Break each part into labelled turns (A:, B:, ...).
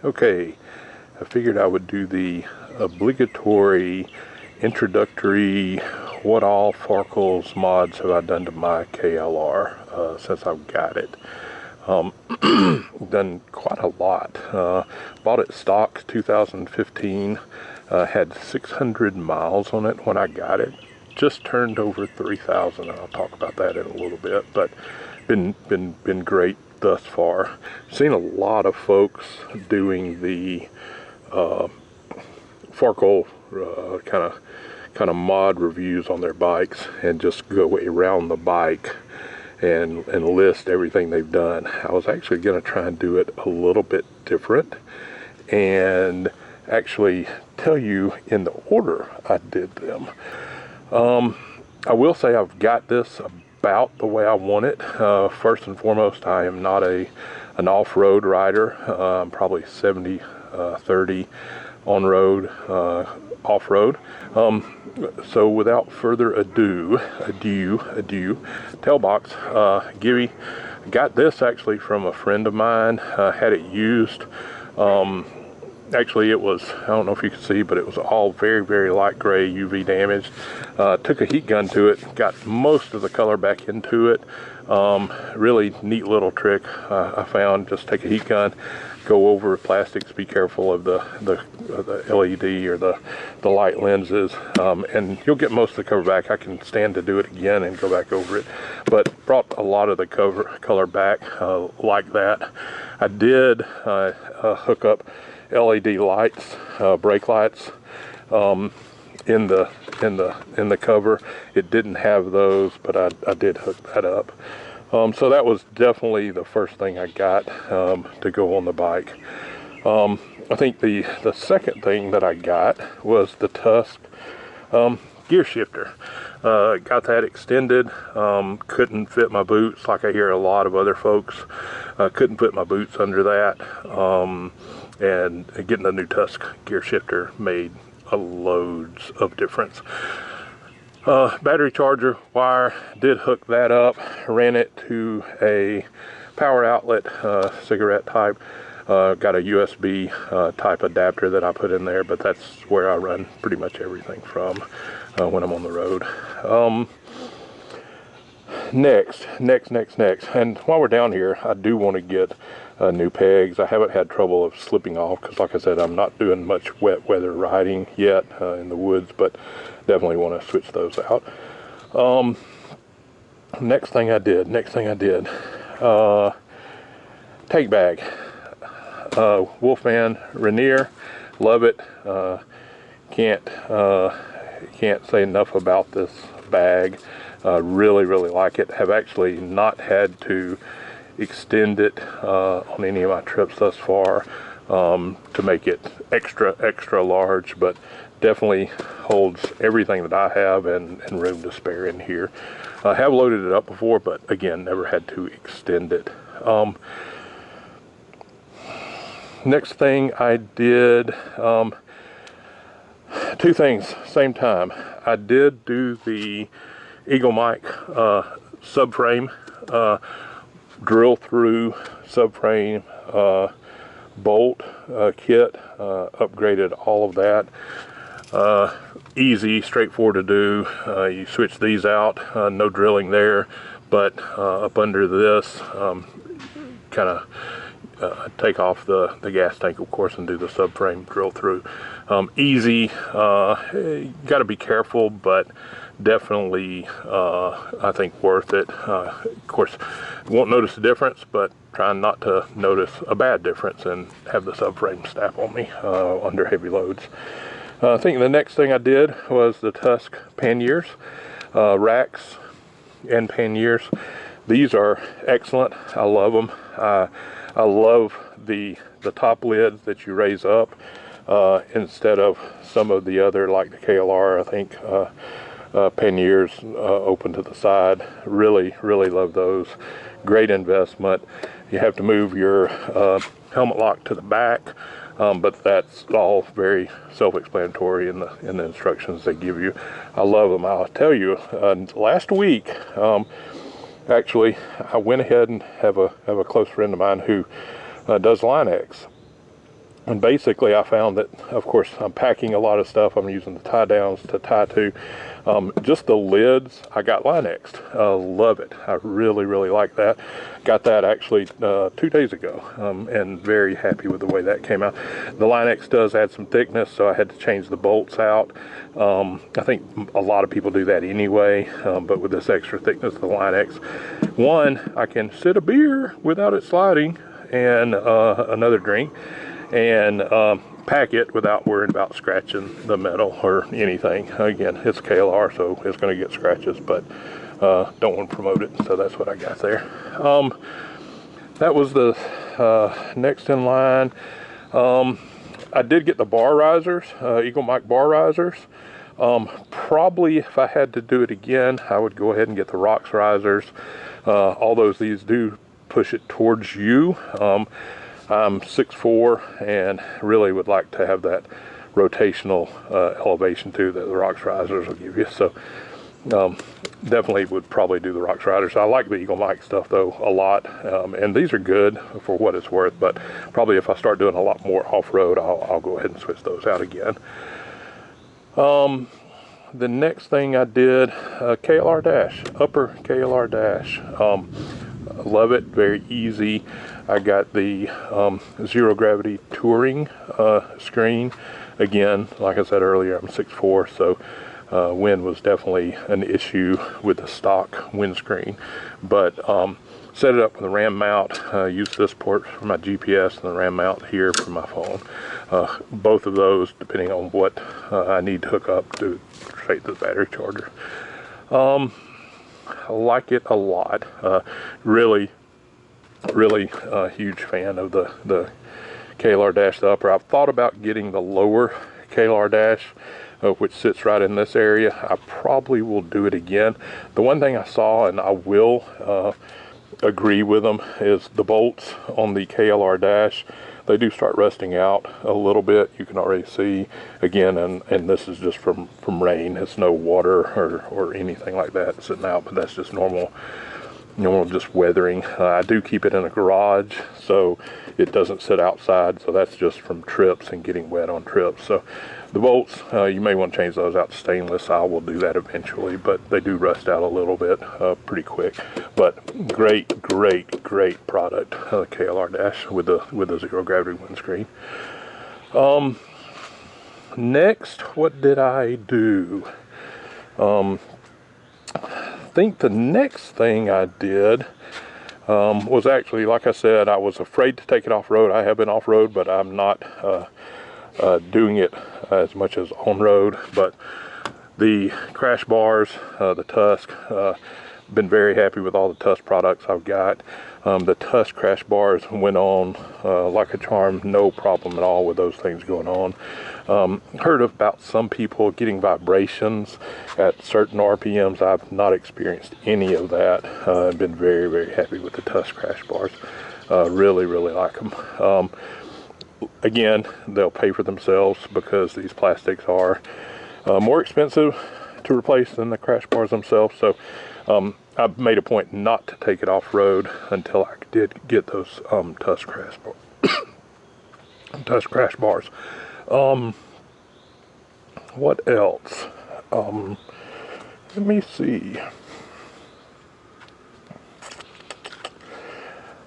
A: Okay, I figured I would do the obligatory introductory what all Farkles mods have I done to my KLR since I've got it. Done quite a lot. Bought it stock 2015, had 600 miles on it when I got it. Just turned over 3,000, and I'll talk about that in a little bit, but been great thus far. Seen a lot of folks doing the Farkle kind of mod reviews on their bikes and just go around the bike and list everything they've done. I was actually going to try and do it a little bit different and actually tell you in the order I did them. I will say I've got this about the way I want it. First and foremost, I am not an off-road rider. I'm probably 70-30 on-road, off-road. So without further ado, tailbox, Gibby. Got this actually from a friend of mine, had it used. Actually, it was, I don't know if you can see, but it was all very light gray, UV damaged. Took a heat gun to it, got most of the color back into it. Really neat little trick I found. Just take a heat gun, go over plastics, be careful of the LED or the light lenses, and you'll get most of the cover back. I can stand to do it again and go back over it, but brought a lot of the color back like that. I did hook up LED lights, brake lights, in the cover. It didn't have those, but I did hook that up. So that was definitely the first thing I got to go on the bike. I think the second thing that I got was the Tusk gear shifter. Got that extended. Couldn't fit my boots, like I hear a lot of other folks. Couldn't put my boots under that. And getting the new Tusk gear shifter made loads of difference. Battery charger wire, did hook that up, ran it to a power outlet, cigarette type. Got a USB type adapter that I put in there, but that's where I run pretty much everything from when I'm on the road. Next, and while we're down here, I do want to get new pegs. I haven't had trouble of slipping off because, like I said, I'm not doing much wet weather riding yet in the woods, but definitely want to switch those out. Next thing I did, take bag. Wolfman Rainier, love it. Can't say enough about this bag. Really like it. Have actually not had to extend it on any of my trips thus far to make it extra large, but definitely holds everything that I have and room to spare in here. I have loaded it up before, but again, never had to extend it. Next thing I did, two things same time. I did do the Eagle Mike subframe, drill through subframe bolt kit, upgraded all of that. Easy, straightforward to do. You switch these out, no drilling there, but up under this, kind of take off the gas tank, of course, and do the subframe drill through. Easy. Got to be careful, but definitely I think worth it. Of course, won't notice the difference, but trying not to notice a bad difference and have the subframe snap on me under heavy loads. I think the next thing I did was the Tusk panniers, racks and panniers. These are excellent. I love them. I love the top lids that you raise up instead of some of the other, like the KLR, I think, panniers open to the side. Really love those. Great investment. You have to move your helmet lock to the back, but that's all very self-explanatory in the instructions they give you. I love them. I'll tell you, last week, actually, I went ahead and have a close friend of mine who does Line X, And basically I found that, of course, I'm packing a lot of stuff. I'm using the tie downs to tie to. Just the lids, I got Linexed. Love it. I really, really like that. Got that actually 2 days ago, and very happy with the way that came out. The Linex does add some thickness, so I had to change the bolts out. I think a lot of people do that anyway, but with this extra thickness of the Linex, one, I can sit a beer without it sliding, and another drink, and pack it without worrying about scratching the metal or anything. Again, it's KLR, so it's going to get scratches, but don't want to promote it, so that's what I got there. That was the next in line. I did get the bar risers, Eagle Mike bar risers. Probably if I had to do it again, I would go ahead and get the rocks risers. Although these do push it towards you. I'm 6'4" and really would like to have that rotational elevation too that the rocks risers will give you. So definitely would probably do the rocks risers. I like the Eagle Mike stuff though a lot, and these are good for what it's worth, but probably if I start doing a lot more off-road, I'll go ahead and switch those out again. The next thing I did, KLR dash, upper KLR dash. Love it, very easy. I got the zero gravity touring screen. Again, like I said earlier, I'm 6'4", so wind was definitely an issue with the stock windscreen. But set it up with a RAM mount, use this port for my GPS and the RAM mount here for my phone. Both of those, depending on what I need to hook up to straight to the battery charger. I like it a lot. Really huge fan of the KLR dash, the upper. I've thought about getting the lower KLR dash, which sits right in this area. I probably will do it again. The one thing I saw, and I will agree with them, is the bolts on the KLR dash. They do start rusting out a little bit. You can already see again, and this is just from rain. It's no water or anything like that sitting out, but that's just normal just weathering. I do keep it in a garage, so it doesn't sit outside, so that's just from trips and getting wet on trips. So the bolts, you may want to change those out to stainless. I will do that eventually, but they do rust out a little bit pretty quick. But great product, KLR dash with the zero gravity windscreen. Next, what did I do? I think the next thing I did was actually, like I said, I was afraid to take it off-road. I have been off-road, but I'm not doing it as much as on-road. But the crash bars, the Tusk, been very happy with all the Tusk products I've got. The Tusk crash bars went on like a charm, no problem at all with those things going on. Heard about some people getting vibrations at certain RPMs. I've not experienced any of that. I've been very happy with the Tusk crash bars. Really like them. Again, they'll pay for themselves because these plastics are more expensive to replace than the crash bars themselves. So I've made a point not to take it off-road until I did get those Tusk crash bars. What else? Let me see.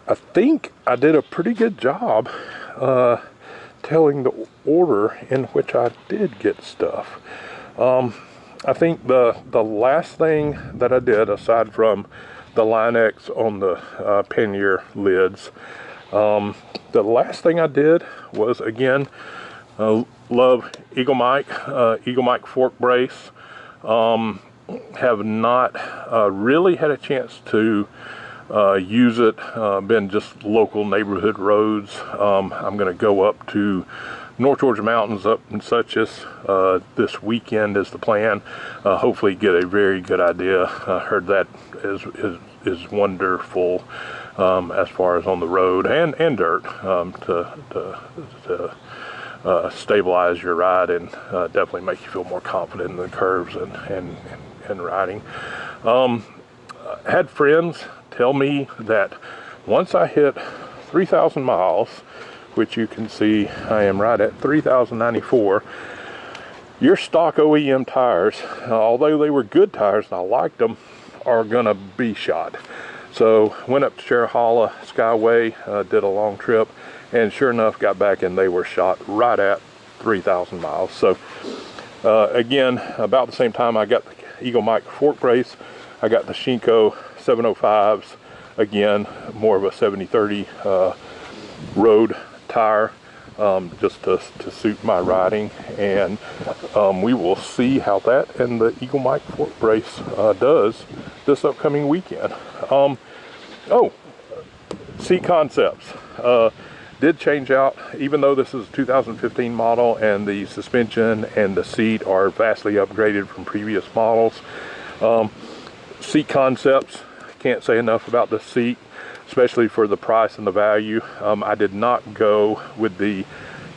A: I think I did a pretty good job telling the order in which I did get stuff. I think the last thing that I did, aside from the Linex on the pannier lids, the last thing I did was, again, love Eagle Mike fork brace. Have not really had a chance to use it. Been just local neighborhood roads. I'm going to go up to North Georgia mountains up in Suches this weekend is the plan. Hopefully get a very good idea. I heard that is wonderful as far as on the road and dirt to stabilize your ride and definitely make you feel more confident in the curves and riding. Had friends tell me that once I hit 3,000 miles, which you can see I am right at 3,094. Your stock OEM tires, although they were good tires and I liked them, are gonna be shot. So went up to Cherahalla Skyway, did a long trip, and sure enough got back and they were shot right at 3,000 miles. So again, about the same time I got the Eagle Mike fork brace, I got the Shinko 705s, again more of a 70-30 road tire, just to suit my riding, and we will see how that and the Eagle Mike fork brace does this upcoming weekend. Oh, seat concepts did change out, even though this is a 2015 model and the suspension and the seat are vastly upgraded from previous models. Seat concepts, can't say enough about the seat, especially for the price and the value. I did not go with the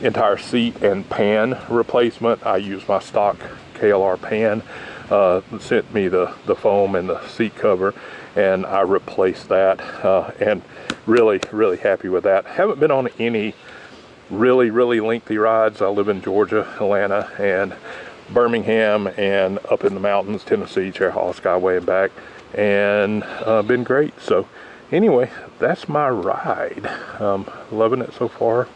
A: entire seat and pan replacement. I used my stock KLR pan. Sent me the foam and the seat cover, and I replaced that, and really happy with that. Haven't been on any really lengthy rides. I live in Georgia, Atlanta, and Birmingham, and up in the mountains, Tennessee, Cherahalla Skyway and back, and been great. So anyway, that's my ride. Loving it so far.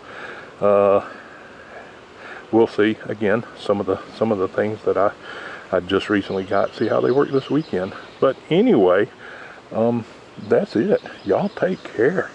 A: We'll see again some of the things that I just recently got, see how they work this weekend. But anyway, that's it. Y'all take care.